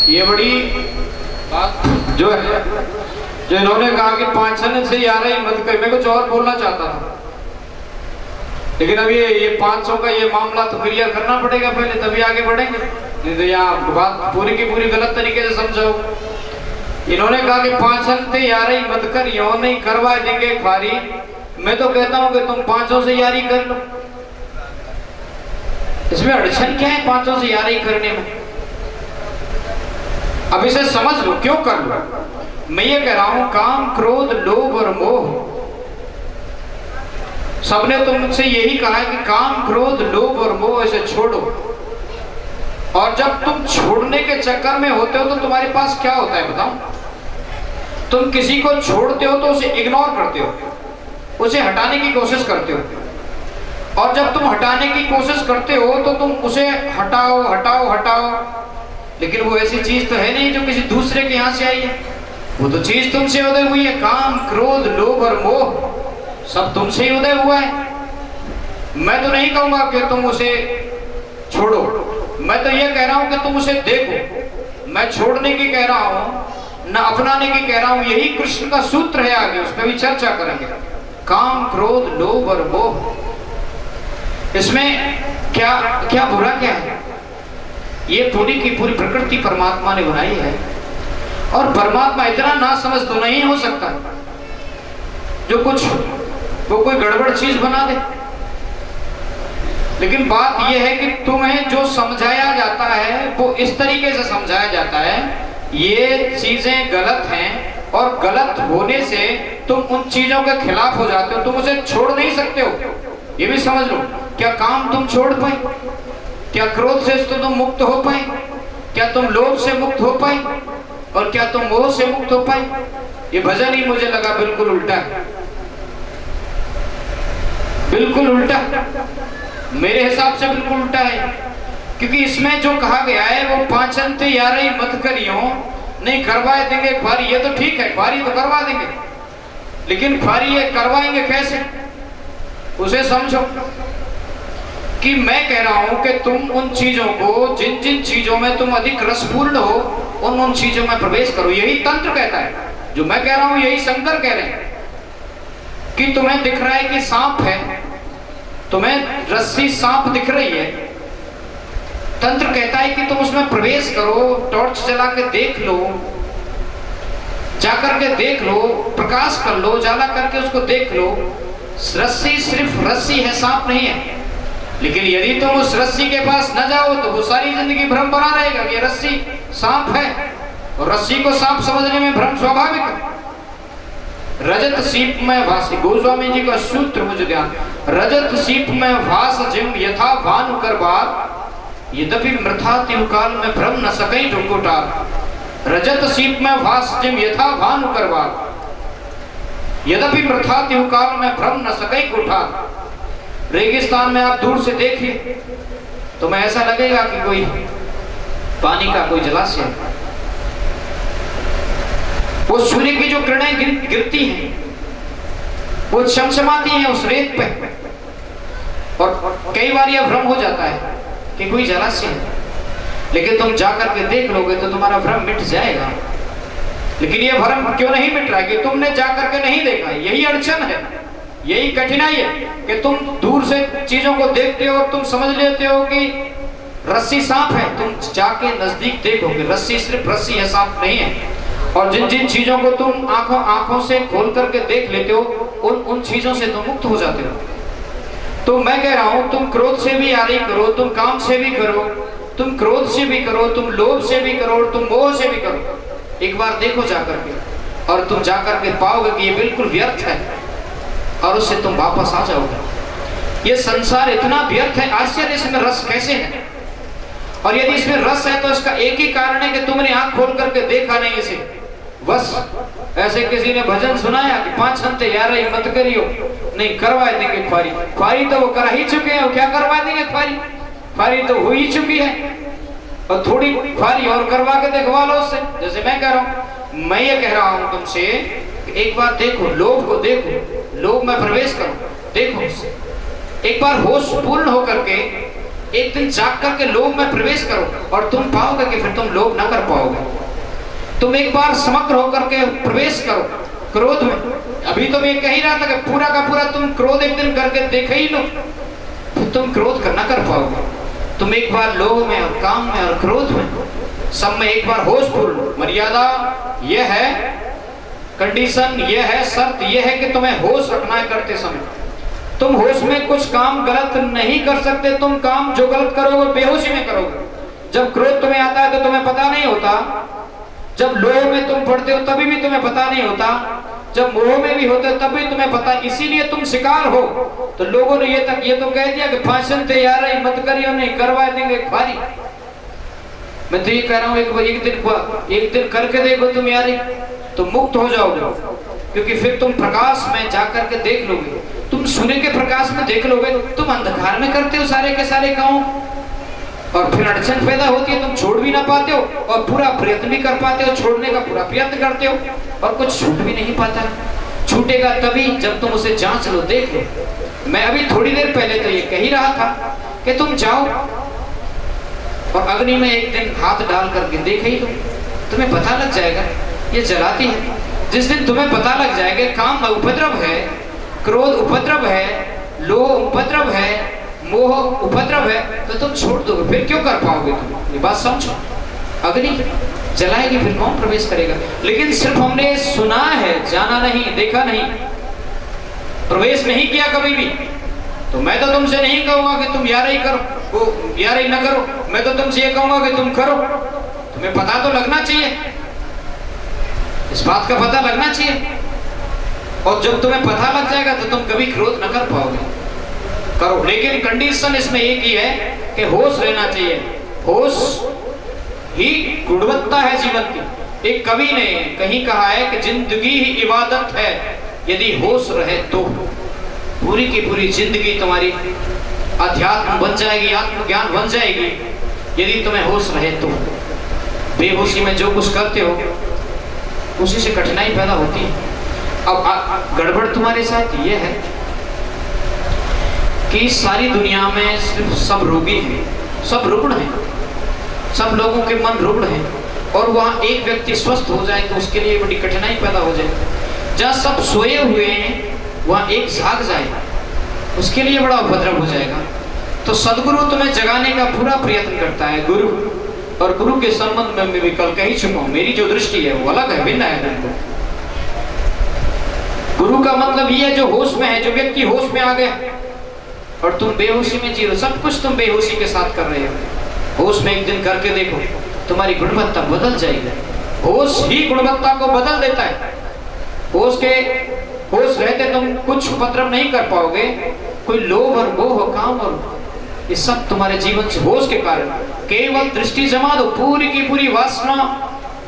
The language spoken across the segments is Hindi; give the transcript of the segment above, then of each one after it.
ये बड़ी बात जो है, जो इन्होंने कहा कि 500 से 11 ही मत कर, मैं कुछ और बोलना चाहता था, लेकिन अब ये 500 का ये मामला तो क्लियर करना पड़ेगा पहले, तभी आगे बढ़ेंगे। नहीं तो यहाँ बात पूरी की पूरी गलत तरीके से समझो। इन्होंने कहा कि 500 से 11 ही मत कर, यो नहीं करवा देंगे खारी। मैं तो कहता हूँ कि तुम 500 से 11 कर लो, इसमें अड़चन क्या है 500 से 11 करने में? अब इसे समझ लो, क्यों कर लो। मैं ये कह रहा हूं काम, क्रोध, लोभ और मोह, सबने तुमसे यही कहा है कि काम, क्रोध, लोभ और मोह इसे छोड़ो। और जब तुम छोड़ने के चक्कर में होते हो तो तुम्हारे पास क्या होता है बताओ? तुम किसी को छोड़ते हो तो उसे इग्नोर करते हो, उसे हटाने की कोशिश करते हो। और जब तुम हटाने की कोशिश करते हो तो तुम उसे हटाओ हटाओ हटाओ, लेकिन वो ऐसी चीज तो है नहीं जो किसी दूसरे के यहां से आई है, वो तो चीज तुमसे उदय हुई है। काम, क्रोध, लोभ और मोह सब तुमसे ही उदय हुआ है। मैं तो नहीं कहूंगा कि तुम उसे छोड़ो, मैं तो ये कह रहा हूं कि तुम उसे देखो। मैं छोड़ने की कह रहा हूं ना अपनाने की कह रहा हूं, यही कृष्ण का सूत्र है, आगे उस पर भी चर्चा करेंगे। काम, क्रोध, लोभ और मोह, इसमें क्या क्या बुरा क्या है? ये पूरी की पूरी प्रकृति परमात्मा ने बनाई है, और परमात्मा इतना ना समझ तो नहीं हो सकता जो कुछ वो कोई गड़बड़ चीज बना दे। लेकिन बात यह है कि तुम्हें जो समझाया जाता है वो इस तरीके से समझाया जाता है, ये चीजें गलत हैं, और गलत होने से तुम उन चीजों के खिलाफ हो जाते हो, तुम उसे छोड़ नहीं सकते हो। ये भी समझ लो, क्या काम तुम छोड़ पाए? क्या क्रोध से तो तुम मुक्त हो पाए? क्या तुम लोभ से मुक्त हो पाए? और क्या तुम मोह से मुक्त हो पाए? ये भजन ही मुझे लगा बिल्कुल उल्टा है, बिल्कुल उल्टा, मेरे हिसाब से बिल्कुल उल्टा है। क्योंकि इसमें जो कहा गया है वो 500 से 11 ही मत करियो, नहीं करवाए देंगे ख्वारी, ये तो ठीक है, ख्वारी तो करवा देंगे, लेकिन ख्वारी ये करवाएंगे कैसे, उसे समझो। कि मैं कह रहा हूं कि तुम उन चीजों को, जिन जिन चीजों में तुम अधिक रसपूर्ण हो, उन उन चीजों में प्रवेश करो। यही तंत्र कहता है, जो मैं कह रहा हूं यही शंकर कह रहे हैं। कि तुम्हें दिख रहा है कि सांप है, तुम्हें रस्सी सांप दिख रही है, तंत्र कहता है कि तुम उसमें प्रवेश करो, टॉर्च जला के देख लो, जाकर के देख लो, प्रकाश कर लो, जाला करके उसको देख लो। रस्सी सिर्फ रस्सी है, सांप नहीं है। लेकिन यदि तुम उस रस्सी के पास न जाओ तो वो सारी जिंदगी भ्रम बना रहेगा कि रस्सी सांप है, और रस्सी को सांप समझने में भ्रम स्वाभाविक है। रजत सीप में भास, गोस्वामी जी का सूत्र मुझे ध्यान, रजत सीप में भास जिम यथा भानु कर बात, यद्यपि मृथा तिहुकाल में भ्रम न सके ढुंगुटाल। रजत सीप में भास जिम यथा भानु कर बात, यद्यपि मृथा तिहुकाल में भ्रम न सके घुटाल। रेगिस्तान में आप दूर से देखिए तो मैं ऐसा लगेगा कि कोई पानी का कोई जलाशय है। वो सूर्य की जो किरणें गिरती हैं वो चमचमाती हैं उस रेत पे, और कई बार यह भ्रम हो जाता है कि कोई जलाशय है, लेकिन तुम जाकर के देख लोगे तो तुम्हारा भ्रम मिट जाएगा। लेकिन यह भ्रम क्यों नहीं मिट रहा है? कि तुमने जाकर के नहीं देखा। यही अड़चन है, यही कठिनाई है कि तुम दूर से चीजों को देखते हो और तुम समझ लेते हो कि रस्सी सांप है। तुम जाके नजदीक देखोगे रस्सी सिर्फ रस्सी है, सांप नहीं है। और जिन जिन चीजों को तुम आंखों से खोल करके देख लेते हो, उन चीजों से तुम मुक्त हो जाते हो। तो मैं कह रहा हूं तुम क्रोध से भी यारी करो, तुम काम से भी करो, तुम क्रोध से भी करो, तुम लोभ से भी करो, तुम मोह से भी करो। एक बार देखो जाकर के, और तुम जाकर के पाओगे कि ये बिल्कुल व्यर्थ है, और उससे तुम वापस आ जाओगे। ये संसार इतना व्यर्थ है, आश्चर्य इसमें रस कैसे है। और यदि इसमें रस है तो इसका एक ही कारण है कि तुमने आंख खोल करके देखा नहीं इसे। बस ऐसे किसी ने भजन सुनाया कि 500 से 11 मत करियो, नहीं करवा देंगे ख्वारी। ख्वारी तो वो करा ही चुके हैं, क्या करवा देंगे ख्वारी? ख्वारी तो हो ही चुकी है, और थोड़ी ख्वारी और करवा के देखवा लो उससे। जैसे मैं कह रहा हूं, मैं ये कह रहा हूं तुमसे, एक बार देखो, लोभ को देखो, लोभ में प्रवेश करो, देखो उससे एक बार होश पूर्ण होकर के एक दिन जाग करके लोभ में प्रवेश करो और तुम पाओगे कि फिर तुम लोभ न कर पाओगे। तुम एक बार समग्र होकर के प्रवेश करो क्रोध में। अभी तो मैं कह ही रहा था कि पूरा का पूरा तुम क्रोध एक दिन करके देख ही लो, फिर तुम क्रोध कर न कर पाओगे। तुम एक बार लोभ में और काम में और क्रोध में सब में एक बार होश पूर्ण। मर्यादा यह है, कंडीशन यह है, शर्त यह है कि तुम्हें होश रखना है करते समय। तुम होश में कुछ काम गलत नहीं कर सकते। तुम काम जो गलत करोगे बेहोशी में करोगे। जब क्रोध तुम्हें आता है तो तुम्हें पता नहीं होता, जब लोभ में तुम पड़ते हो तभी भी तुम्हें पता नहीं होता, जब मोह में भी होते हो तब भी तुम्हें पता। इसीलिए तुम शिकार हो। तो लोगों ने ये तो कह दिया कि फांसन तैयार है, मत करियो, नहीं करवा देंगे खारी। मैं तो ये कह रहा हूँ एक दिन करके देखो तुम यार, तो मुक्त हो जाओगे। क्योंकि फिर तुम प्रकाश में जाकर के देख लोगे, तुम सूर्य के प्रकाश में देख लोगे। तुम अंधकार में करते हो सारे के सारे काम और फिर अड़चन पैदा होती है, तुम छोड़ भी ना पाते हो और पूरा प्रयत्न भी कर पाते हो, छोड़ने का पूरा प्रयत्न करते हो और कुछ छूट भी नहीं पाता। छूटेगा तभी जब तुम उसे जांच लो, देख लो। मैं अभी थोड़ी देर पहले तो ये कह ही रहा था कि तुम जाओ और अग्नि में एक दिन हाथ डाल करके देख ही लो, तुम्हें पता लग जाएगा ये जलाती है। जिस दिन तुम्हें पता लग जाएगा काम उपद्रव है, क्रोध उपद्रव है, लोभ उपद्रव है, मोह उपद्रव है, तो तुम छोड़ दोगे। फिर क्यों कर पाओगे तुम? ये बात समझो। अग्नि जलाएगी फिर कौन प्रवेश करेगा? लेकिन सिर्फ हमने सुना है, जाना नहीं, देखा नहीं, प्रवेश नहीं किया कभी भी। तो मैं तो तुमसे नहीं कहूंगा कि तुम यार ही करो, वो यार ही ना करो। मैं तो तुमसे ये कहूंगा कि तुम करो। तुम्हें पता तो लगना चाहिए, इस बात का पता लगना चाहिए। और जब तुम्हें पता लग जाएगा तो तुम कभी क्रोध न कर पाओगे। करो, लेकिन कंडीशन इसमें एक ही है कि होश रहना चाहिए। होश ही गुणवत्ता है जीवन की। एक कवि ने कहीं कहा है कि जिंदगी ही इबादत है, यदि होश रहे तो। पूरी की पूरी जिंदगी तुम्हारी अध्यात्म बन जाएगी, आत्मज्ञान बन जाएगी, यदि तुम्हें होश रहे तो। बेहोशी में जो कुछ करते हो उसी से कठिनाई पैदा होती है। अब गड़बड़ तुम्हारे साथ ये है कि सारी दुनिया में सिर्फ सब रोगी हैं, सब रुग्ण हैं, सब लोगों के मन रुग्ण हैं। और वहाँ एक व्यक्ति स्वस्थ हो जाए तो उसके लिए बड़ी कठिनाई पैदा हो जाए। जहाँ सब सोए हुए हैं वहाँ एक जाग जाए, उसके लिए बड़ा उपद्रव हो जाएगा। तो सदगुरु तुम्हें जगाने का पूरा प्रयत्न करता है। गुरु और गुरु के संबंध में मैं भी कल कह ही चुका हूँ, मेरी जो दृष्टि है वो अलग है, भिन्न है बिल्कुल। गुरु का मतलब ये है जो होश में है, जो व्यक्ति होश में आ गया और तुम बेहोशी में जी रहे हो। सब कुछ तुम बेहोशी के साथ कर रहे हो। होश में एक दिन करके देखो, तुम्हारी गुणवत्ता बदल जाएगी। होश ही गुणवत्ता को बदल देता है। होश रहते तुम कुछ उपद्रव नहीं कर पाओगे। कोई लोभ और मोह, काम और ये सब तुम्हारे जीवन से होश के कारण। केवल दृष्टि जमा दो, पूरी की पूरी वासना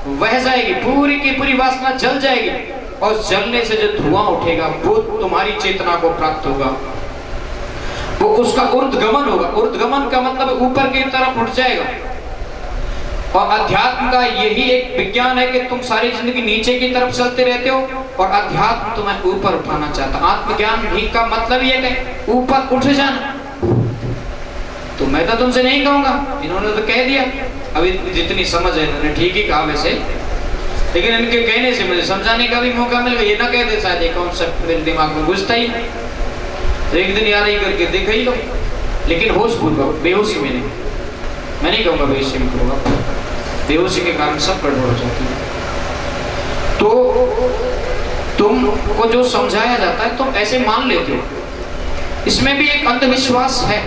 बह जाएगी, पूरी की पूरी वासना जल जाएगी और जलने से जो धुआं उठेगा वो तुम्हारी चेतना को प्राप्त होगा, वो उसका ऊर्ध्वगमन होगा। ऊर्ध्वगमन का मतलब ऊपर की तरफ उठ जाएगा। और अध्यात्म का यही एक विज्ञान है कि तुम सारी जिंदगी नीचे की तरफ चलते रहते हो और अध्यात्म तुम्हें ऊपर उठाना चाहता। आत्मज्ञान भी का मतलब ये है ऊपर उठ जाना। तो मैं तो तुमसे नहीं कहूंगा, इन्होंने तो कह दिया। अभी जितनी समझ है इन्होंने ठीक ही कहा वैसे, लेकिन इनके कहने से मुझे समझाने का भी मौका मिल गया। ये ना कहते शायद ये कॉन्सेप्ट मेरे दिमाग में घुसता ही नहीं, तो एक दिन यार ही करके देख ही लो। लेकिन होश पूर्वक, बेहोशी में नहीं। मैं नहीं कहूँगा बेहोशी में करूँगा, बेहोशी के कारण सब गड़बड़ हो जाती है। तो तुमको जो समझाया जाता है तुम ऐसे मान लेते हो। इसमें भी एक अंधविश्वास है।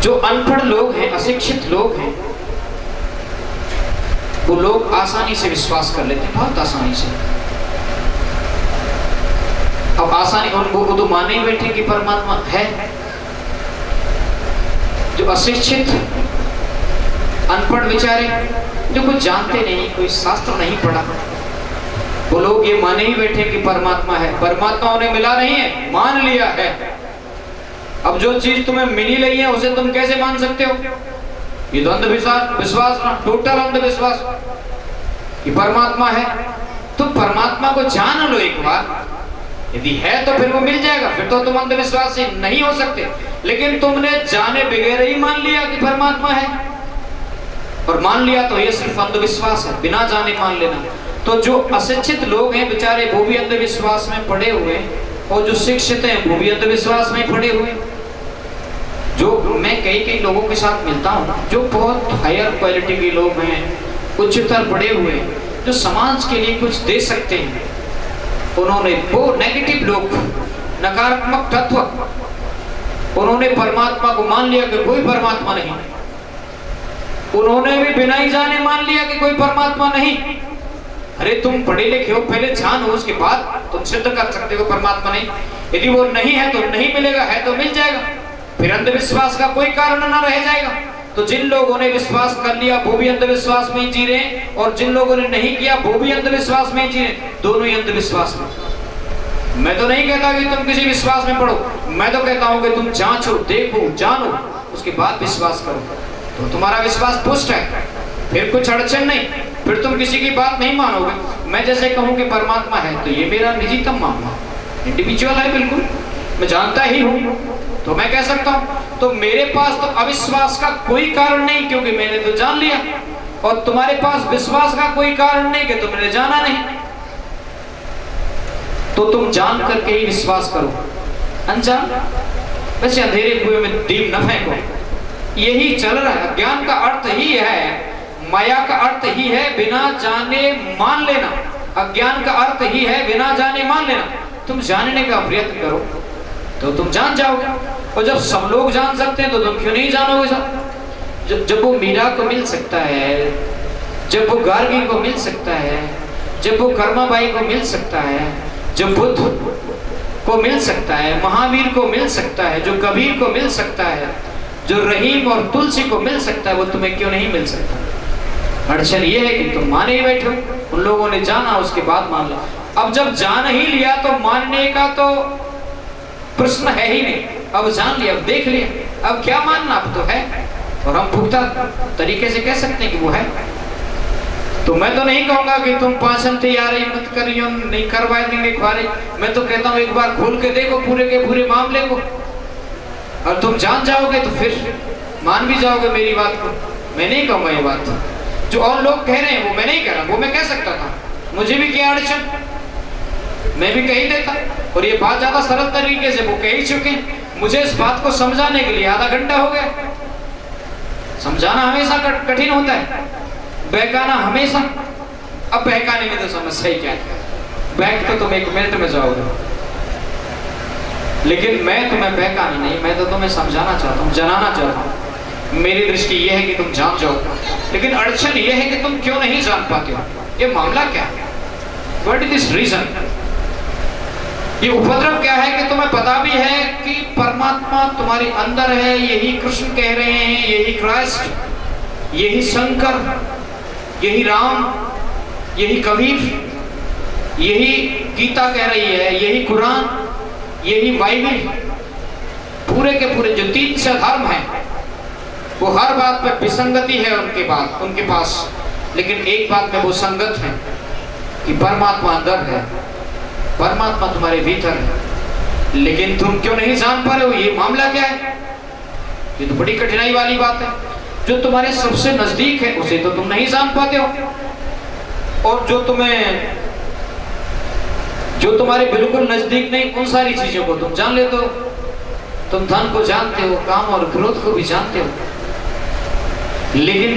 जो अनपढ़ लोग हैं, अशिक्षित लोग हैं, वो लोग आसानी से विश्वास कर लेते हैं, बहुत आसानी से। अब आसानी उनको तो माने ही बैठे कि परमात्मा है। जो अशिक्षित अनपढ़ बेचारे, जो कुछ जानते नहीं, कोई शास्त्र नहीं पढ़ा, वो लोग ये माने ही बैठे कि परमात्मा है। परमात्मा उन्हें मिला नहीं है, मान लिया है। अब जो चीज तुम्हें मिली नहीं है उसे तुम कैसे मान सकते हो? ये तो अंधविश्वास ना, टोटल अंधविश्वास कि परमात्मा है। तुम परमात्मा को जान लो एक बार, यदि है तो फिर वो मिल जाएगा। फिर तो तुम अंधविश्वासी नहीं हो सकते। लेकिन तुमने जाने बगैर ही मान लिया कि परमात्मा है, और मान लिया तो ये सिर्फ अंधविश्वास है, बिना जाने मान लेना। तो जो अशिक्षित लोग हैं बेचारे वो भी अंधविश्वास में पड़े हुए, और जो शिक्षित हैं वो भी अंधविश्वास में पड़े हुए। जो मैं कई लोगों के साथ मिलता हूँ जो बहुत हायर क्वालिटी के लोग हैं, उच्चतर पड़े हुए, जो समाज के लिए कुछ दे सकते हैं, उन्होंने वो नेगेटिव लोग, नकारात्मक तत्व, उन्होंने परमात्मा को मान लिया कि कोई परमात्मा नहीं। उन्होंने भी बिना ही जाने मान लिया कि कोई परमात्मा नहीं। अरे तुम पढ़े लिखे हो, पहले जानो, उसके बाद तुम सिद्ध कर सकते हो परमात्मा नहीं। यदि वो नहीं है तो नहीं मिलेगा, है तो मिल जाएगा, फिर अंधविश्वास का कोई कारण ना रह जाएगा। तो जिन लोगों ने विश्वास कर लिया वो भी अंधविश्वास में ही जी रहे हैं, और जिन लोगों ने नहीं किया वो भी अंधविश्वास में ही जी रहे हैं, दोनों ही अंधविश्वास में। मैं तो नहीं कहता कि तुम किसी विश्वास में पढ़ो, मैं तो कहता हूं कि तुम जांचो, देखो, जानो, उसके बाद विश्वास करो, तो तुम्हारा विश्वास पुष्ट है, फिर कुछ अड़चन नहीं, फिर तुम किसी की बात नहीं मानोगे। मैं जैसे कहूं कि परमात्मा है तो ये मेरा निजीतम मामला, इंडिविजुअल है, बिल्कुल मैं जानता ही हूं, तो मैं कह सकता हूं। तो मेरे पास तो अविश्वास का कोई कारण नहीं, क्योंकि मैंने तो जान लिया, और तुम्हारे पास विश्वास का कोई कारण नहीं कि तुमने जाना नहीं। तो तुम जान करके ही विश्वास करो, अनजान वैसे अंधेरे कुएं में दीप न फेंको, यही चल रहा है। ज्ञान का अर्थ ही है, माया का अर्थ ही है बिना जाने मान लेना, अज्ञान का अर्थ ही है बिना जाने मान लेना। तुम जानने का प्रयत्न करो तो तुम जान जाओगे, और जब सब लोग जान सकते हैं तो तुम क्यों नहीं जानोगे सब। जब वो मीरा को मिल सकता है, जब वो गार्गी को मिल सकता है, जब वो कर्माबाई को मिल सकता है, जब बुद्ध को मिल सकता है, महावीर को मिल सकता है, जो कबीर को मिल सकता है, जो रहीम और तुलसी को मिल सकता है, वो तुम्हें क्यों नहीं मिल सकता। अड़चन ये है कि तुम माने ही बैठे हो। उन लोगों ने जाना, उसके बाद मान लो। अब जब जान ही लिया तो मानने का तो प्रश्न है ही नहीं, अब जान लिया, अब देख लिया, अब क्या मानना, अब तो है, और हम पुख्ता तरीके से कह सकते हैं कि वो है। तो मैं तो नहीं कहूंगा कि तुम पाचन तैयारी मत करियो, नहीं करवा देंगे खुआरी। मैं तो कहता हूँ एक बार खोल के देखो पूरे के पूरे मामले को, और तुम जान जाओगे तो फिर मान भी जाओगे मेरी बात को। मैं नहीं कहूंगा ये बात, जो और लोग कह रहे हैं वो मैं नहीं कह रहा, वो मैं कह सकता था, मुझे भी क्या अड़चन, मैं भी कह ही देता। और ये बात ज्यादा सरल तरीके से वो कह ही चुके, मुझे इस बात को समझाने के लिए आधा घंटा हो गया। समझाना हमेशा कठिन होता है, बहकाना हमेशा। अब बहकाने में तो समस्या ही क्या है, बहक तो तुम 1 मिनट में जाओगे, लेकिन मैं तुम्हें बहकाना नहीं, मैं तो तुम्हें समझाना चाहता हूँ, जनाना चाहता हूँ। मेरी दृष्टि ये है कि तुम जान जाओ, लेकिन अड़चन ये है कि तुम क्यों नहीं जान पाते हो, ये मामला क्या है, व्हाट इज दिस रीजन। ये उपद्रव क्या है कि तुम्हें पता भी है कि परमात्मा तुम्हारे अंदर है, यही कृष्ण कह रहे हैं, यही क्राइस्ट, यही शंकर, यही राम, यही कबीर, यही गीता कह रही है, यही कुरान, यही बाइबल, पूरे के पूरे जो 3 धर्म हैं वो हर बात पर विसंगति है उनके पास, लेकिन एक बात में वो संगत है कि परमात्मा अंदर है, परमात्मा तुम्हारे भीतर है, लेकिन तुम क्यों नहीं जान पा रहे हो, ये मामला क्या है। ये तो बड़ी कठिनाई वाली बात है। जो तुम्हारे सबसे नजदीक है उसे तो तुम नहीं जान पाते हो, और जो तुम्हारे बिल्कुल नजदीक नहीं उन सारी चीजों को तुम जान लेते हो। तुम धन को जानते हो, काम और क्रोध को भी जानते हो, लेकिन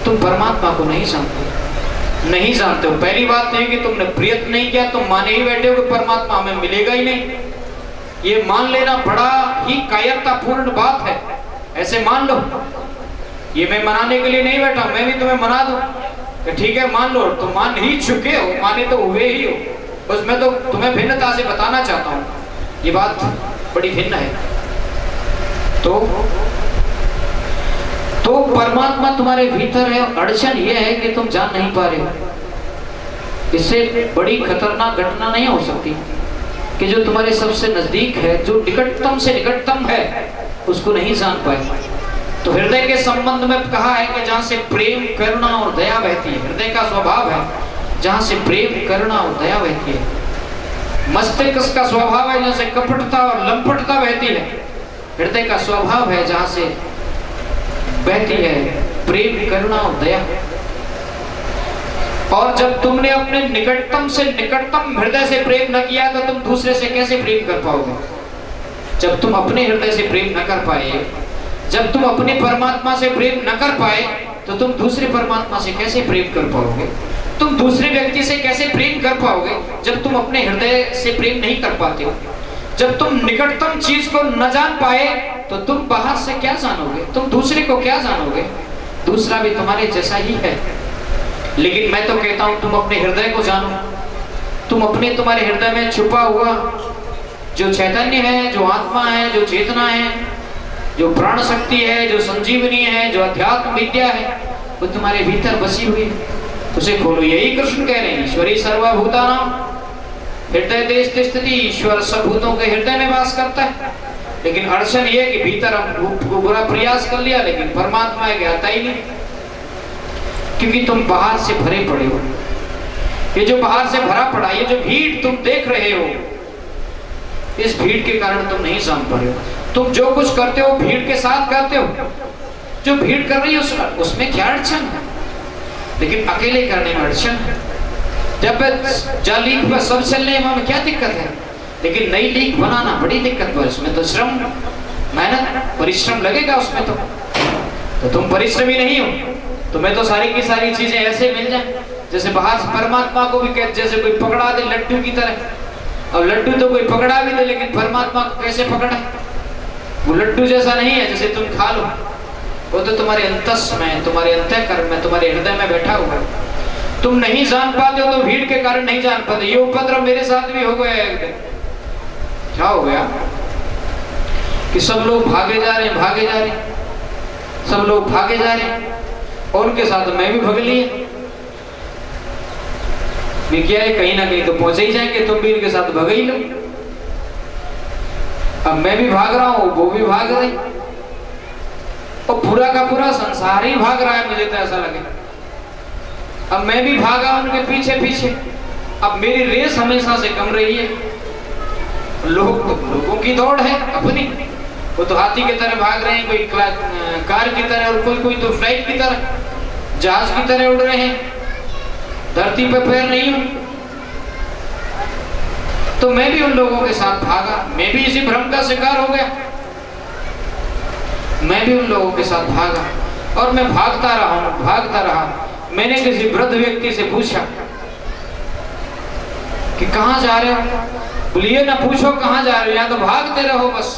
तुम परमात्मा को नहीं जानते हो। पहली बात नहीं कि तुमने प्रयत्न नहीं किया, तुम माने ही बैठे हो कि परमात्मा हमें मिलेगा ही नहीं। ये मान लेना बड़ा ही कायरतापूर्ण बात है, ऐसे मान लो। ये मैं मनाने के लिए नहीं बैठा, मैं भी तुम्हें मना दूं कि ठीक है मान लो, तुम मान ही चुके हो, माने तो हुए ही हो। बस मैं तो तुम्हें भिन्नता से बताना चाहता हूँ, ये बात बड़ी भिन्न है। तो परमात्मा तुम्हारे भीतर है, अड़चन ये है कि तुम जान नहीं पा रहे हो। इससे बड़ी खतरनाक घटना नहीं हो सकती कि जो तुम्हारे सबसे नजदीक है, जो निकटतम से निकटतम है, उसको नहीं जान पाए। तो हृदय के संबंध में कहा है कि जहां से प्रेम, करुणा और दया बहती है, हृदय का स्वभाव है जहां से प्रेम, करुणा और दया बहती है। मस्तिष्क का स्वभाव है जहां से कपटता और लंपटता बहती है। हृदय का स्वभाव है जहां से बहती है प्रेम, करुणा और दया। और जब तुमने अपने निकटतम से निकटतम हृदय से प्रेम न किया तो तुम दूसरे से कैसे प्रेम कर पाओगे? जब तुम अपने हृदय से प्रेम न कर पाए, जब तुम अपने परमात्मा से प्रेम न कर पाए, तो तुम दूसरे परमात्मा से कैसे प्रेम कर पाओगे? तुम दूसरे व्यक्ति से कैसे प्रेम कर पाओगे जब तुम अपने हृदय से प्रेम नहीं कर पाते हो? जब तुम निकटतम चीज को न जान पाए तो तुम बाहर से क्या जानोगे? तुम दूसरे को क्या जानोगे? दूसरा भी तुम्हारे जैसा ही है। लेकिन मैं तो कहता हूं तुम अपने हृदय को जानो। तुम अपने तुम्हारे हृदय में छुपा हुआ जो चैतन्य है, जो आत्मा है, जो चेतना है, जो प्राण शक्ति है, जो संजीवनी है, जो अध्यात्म विद्या है, वो तुम्हारे भीतर बसी हुई है। उसे खोलो। यही कृष्ण कह रहे हैं, ईश्वरी सर्वभूतानां हृदय देश स्थिति। ईश्वर सब भूतों के हृदय में वास करता है। लेकिन अड़चन ये कि भीतर हम बुरा प्रयास कर लिया लेकिन परमात्मा के आता ही नहीं, क्योंकि तुम बाहर से भरे पड़े हो। ये जो बाहर से भरा पड़ा, ये जो भीड़ तुम देख रहे हो, इस भीड़ के कारण तुम नहीं जान पा रहे हो। तुम जो कुछ करते हो भीड़ के साथ करते हो। जो भीड़ कर रही है उसमें क्या अड़चन है? लेकिन अकेले करने में अड़चन है। जब जहाँ लीक पर सब चलने में क्या दिक्कत है? लेकिन नई लीक बनाना बड़ी दिक्कत है। इसमें तो श्रम, मेहनत, परिश्रम लगेगा उसमें। तो तुम परिश्रमी नहीं हो। तुम्हें तो सारी की सारी चीजें ऐसे मिल जाए जैसे बाहर से परमात्मा को भी कहते, जैसे कोई पकड़ा दे लड्डू की तरह। अब लड्डू तो कोई पकड़ा भी दे, लेकिन परमात्मा को कैसे पकड़ा? वो लड्डू जैसा नहीं है जैसे तुम खा लो। वो तो तुम्हारे अंतस में, तुम्हारे अंतःकरण में, तुम्हारे हृदय में बैठा हुआ है। तुम नहीं जान पाते हो तो भीड़ के कारण नहीं जान पाते। ये उपद्रव मेरे साथ भी हो गया एक दिन। क्या हो गया कि सब लोग भागे जा रहे हैं, भागे जा रहे हैं, सब लोग भागे जा रहे हैं और उनके साथ मैं भी भाग लिए। क्या है, कहीं ना कहीं तो पहुंचे ही जाएंगे, तुम भी इनके साथ भाग ही लो। अब मैं भी भाग रहा हूं, वो भी भाग रहे, और पूरा का पूरा संसार ही भाग रहा है, मुझे तो ऐसा लगे। अब मैं भी भागा उनके पीछे पीछे। अब मेरी रेस हमेशा से कम रही है। लोगों की दौड़ है अपनी। वो तो हाथी की तरह भाग रहे हैं, कोई कार की तरह, और कोई तो फ्लाइट की तरह, जहाज की तरह उड़ रहे हैं। धरती पे पैर नहीं हूं। तो मैं भी उन लोगों के साथ भागा। मैं भी इसी भ्रम का शिकार हो गया। मैं भी उन लोगों के साथ भागा और मैं भागता रहा। मैंने किसी वृद्ध व्यक्ति से पूछा कि कहां जा रहे हो? बोलिए ना पूछो कहां जा रहे हो, यहाँ तो भागते रहो बस।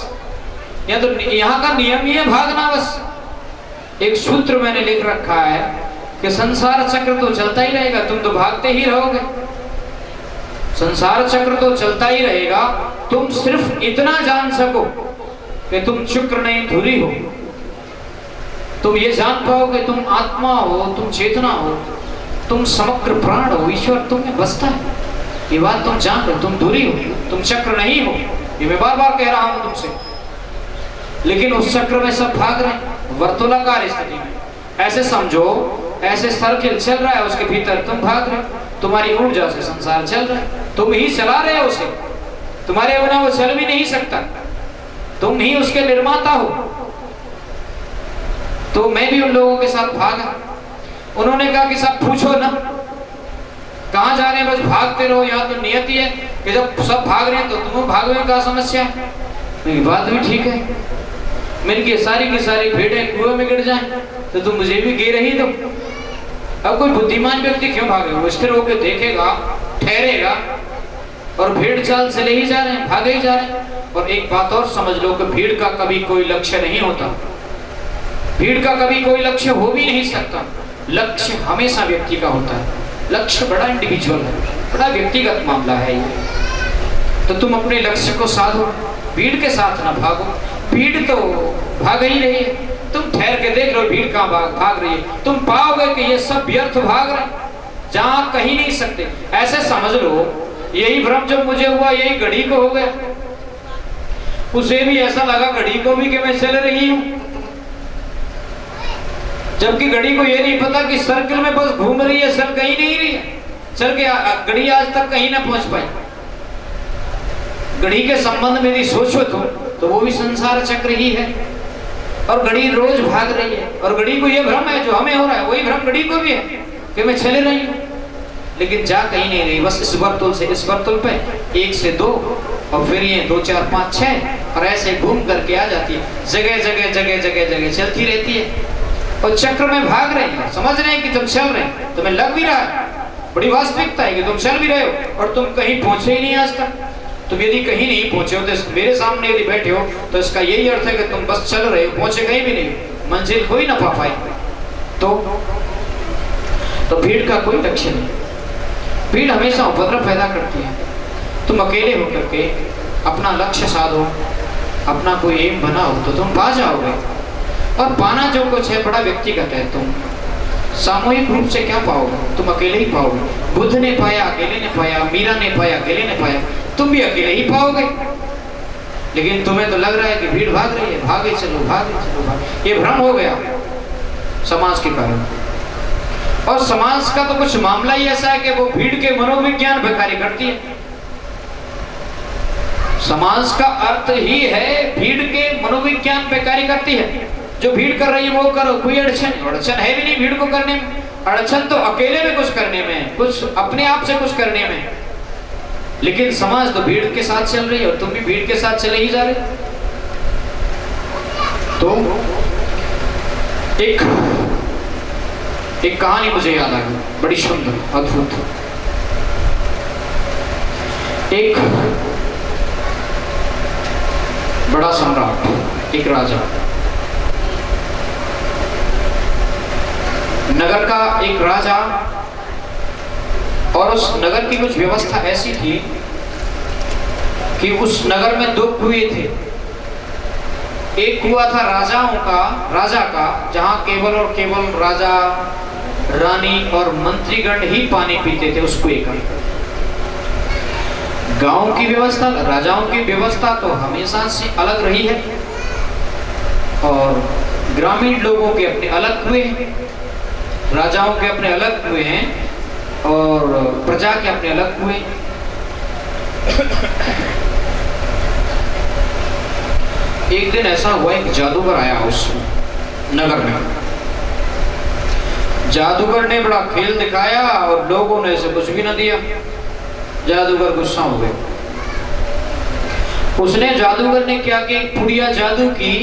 यहाँ का नियम ही है भागना बस। एक सूत्र मैंने लिख रखा है कि संसार चक्र तो चलता ही रहेगा, तुम तो भागते ही रहोगे। संसार चक्र तो चलता ही रहेगा। तुम सिर्फ इतना जान सको कि तुम शुक्र नहीं धुरी हो। तुम ये जान पाओ कि तुम आत्मा हो, तुम चेतना हो, तुम समग्र प्राण हो, ईश्वर तुम में बसता है। ये बात तुम जान लो। तुम धुरी हो, तुम चक्र नहीं हो। ये मैं बार बार कह रहा हूं तुमसे। लेकिन उस चक्र में सब भाग रहे हैं, वर्तुलाकार स्थिति में। ऐसे समझो, ऐसे सर्किल चल रहा है, उसके भीतर तुम भाग रहे हो। तुम्हारी ऊर्जा से संसार चल रहा है, तुम ही चला रहे हो उसे। तुम्हारे बिना वो चल भी नहीं सकता। तुम ही उसके निर्माता हो। तो मैं भी उन लोगों के साथ भागा। उन्होंने कहा कि सब पूछो ना कहां जा रहे हैं, बस भागते रहो। यहाँ तो नियति है कि जब सब भाग रहे हैं तो तुम भागने का समस्या है। मेरी बात भी ठीक है। मैंने की सारी भेड़ें कुएं में गिर जाएं तो तुम मुझे भी गिर ही दो। अब कोई बुद्धिमान व्यक्ति क्यों भागे? वो स्थिर होकर देखेगा, ठहरेगा, और भीड़ चाल से ले ही जा रहे हैं, भागे ही जा रहे हैं। और एक बात और समझ लो कि भीड़ का कभी कोई लक्ष्य नहीं होता। भीड़ का कभी कोई लक्ष्य हो भी नहीं सकता। लक्ष्य हमेशा व्यक्ति का होता है। लक्ष्य बड़ा इंडिविजुअल है, बड़ा व्यक्तिगत मामला है ये। तो तुम अपने लक्ष्य को साधो, भीड़ के साथ ना भागो। भीड़ तो भाग ही रही है, तुम ठहर के देख लो भीड़ कहाँ भाग रही है। तुम पाओगे कि ये सब व्यर्थ भाग रहे हैं, जहाँ कहीं नहीं सकते। ऐसे समझ लो यही भ्रम जब मुझे हुआ, यही घड़ी को हो गया। उसे भी ऐसा लगा घड़ी को भी कि मैं चल रही हूँ, जबकि घड़ी को ये नहीं पता कि सर्कल में बस घूम रही है, चल कहीं नहीं रही है। चल के घड़ी आज तक कहीं ना पहुंच पाई। घड़ी के संबंध में यदि सोचो तो वो भी संसार चक्र ही है, और घड़ी रोज भाग रही है, और घड़ी को ये भ्रम है जो हमें हो रहा है, वही भ्रम घड़ी को भी है कि मैं चले रही हूँ, लेकिन जा कहीं नहीं रही। बस इस वर्तुल से इस वर्तुल पे 1 से 2 और फिर ये 2 4 5 6 और ऐसे घूम करके आ जाती है, जगह जगह जगह जगह जगह चलती रहती है और चक्र में भाग रही है। समझ रहे हैं कि तुम चल रहे हैं, तुम्हें लग भी रहा है, बड़ी वास्तविकता है कि तुम चल भी रहे हो और तुम कहीं पहुंचे ही नहीं आज तक। तुम यदि कहीं नहीं पहुंचे हो तो मेरे सामने यदि बैठे हो तो इसका यही अर्थ है कि तुम बस चल रहे हो, पहुंचे कहीं भी नहीं, मंजिल कोई ना पा पाए। तो भीड़ का कोई लक्ष्य नहीं। भीड़ हमेशा उपद्रव पैदा करती है। तुम अकेले होकर के अपना लक्ष्य साधो, अपना कोई एम बनाओ तो तुम पा जाओगे, और पाना जो कुछ है बड़ा व्यक्तिगत है। तुम सामूहिक रूप से क्या पाओगे? तुम अकेले ही पाओगे। बुद्ध ने पाया अकेले ने पाया, मीरा ने पाया अकेले ने पाया, तुम भी अकेले ही पाओगे। लेकिन तुम्हें तो लग रहा है कि भीड़ भाग रही है, भागे चलो भागे चलो भागे। ये भ्रम हो गया समाज के कारण, और समाज का तो कुछ मामला ही ऐसा है कि वो भीड़ के मनोविज्ञान पे कार्य करती है। समाज का अर्थ ही है भीड़ के मनोविज्ञान पे कार्य करती है। जो भीड़ कर रही है वो करो, कोई अड़चन है भी नहीं भीड़ को करने में। अड़चन तो अकेले में कुछ करने में, कुछ अपने आप से कुछ करने में, लेकिन समाज तो भीड़ के साथ चल रही है और तुम भी भीड़ के साथ चले ही जा रहे। तो एक कहानी मुझे याद आ गई, बड़ी सुंदर अद्भुत। एक बड़ा सम्राट, एक राजा, नगर का एक राजा, और उस नगर की कुछ व्यवस्था ऐसी थी कि उस नगर में 2 कुएं थे। एक कुआं था राजा का, जहां केवल और केवल राजा, रानी और मंत्रीगण ही पानी पीते थे उस कुएं का। गांव की व्यवस्था, राजाओं की व्यवस्था तो हमेशा से अलग रही है, और ग्रामीण लोगों के अपने अलग कुएं हैं, राजाओं के अपने अलग कुएं हैं, और प्रजा के अपने अलग कुएं। एक दिन ऐसा हुआ, एक जादूगर आया उस नगर में। जादूगर ने बड़ा खेल दिखाया और लोगों ने इसे कुछ भी न दिया। जादूगर गुस्सा हो गया। जादूगर ने क्या किया, पुड़िया जादू की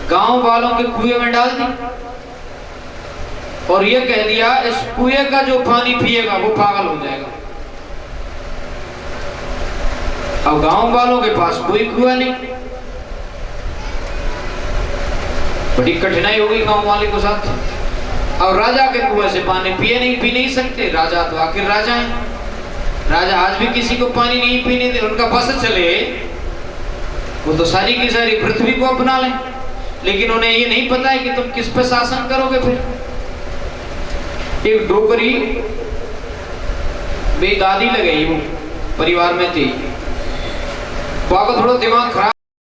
गांव वालों के कुएं में डाल दी, और ये कह दिया इस कुएं का जो पानी पिएगा वो पागल हो जाएगा। अब गांव वालों के पास कोई कुआं नहीं, बड़ी कठिनाई हो गई गांव वाले के साथ। और राजा के कुएं से पानी पी नहीं सकते। राजा तो आखिर राजा है, राजा आज भी किसी को पानी नहीं पीने दे। उनका बस चले वो तो सारी की सारी पृथ्वी को अपना लें, लेकिन उन्हें ये नहीं पता है कि तुम किस पे शासन करोगे। फिर एक डोकरी बेदादी लग गई, वो परिवार में थी, थोड़ा दिमाग खराब